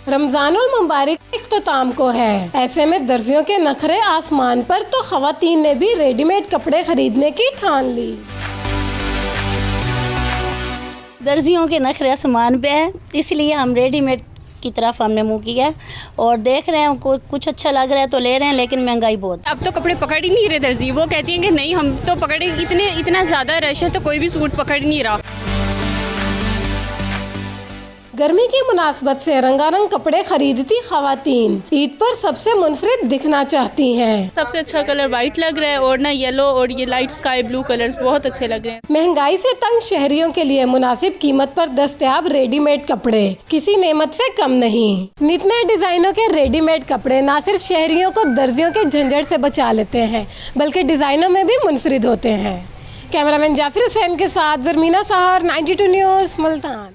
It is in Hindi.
रमजानुल मुबारक इख्तिताम को है, ऐसे में दर्जियों के नखरे आसमान पर, तो खवातीन ने भी रेडीमेड कपड़े खरीदने की ठान ली। दर्जियों के नखरे आसमान पे है, इसलिए हम रेडीमेड की तरफ हमने मुँह किया और देख रहे हैं कुछ अच्छा लग रहा है तो ले रहे हैं, लेकिन महंगाई बहुत। अब तो कपड़े पकड़ ही नहीं रहे दर्जी, वो कहती हैं कि नहीं हम तो पकड़े, इतना ज़्यादा रश है तो कोई भी सूट पकड़ नहीं रहा। गर्मी की मुनासबत से रंगारंग कपड़े खरीदती खवातीन ईद पर सबसे मुनफरिद दिखना चाहती हैं। सबसे अच्छा कलर वाइट लग रहा है और ना येलो और ये लाइट स्काई ब्लू कलर्स बहुत अच्छे लग रहे हैं। महंगाई से तंग शहरियों के लिए मुनासिब कीमत पर दस्तयाब रेडीमेड कपड़े किसी नेमत से कम नहीं। नित नए डिजाइनों के रेडीमेड कपड़े न सिर्फ शहरियों को दर्जियों के झंझट से बचा लेते हैं, बल्कि डिजाइनों में भी मुनफरिद होते हैं। कैमरामैन जाफिर हुसैन के साथ जरमीना सहार, 92 न्यूज़, मुल्तान।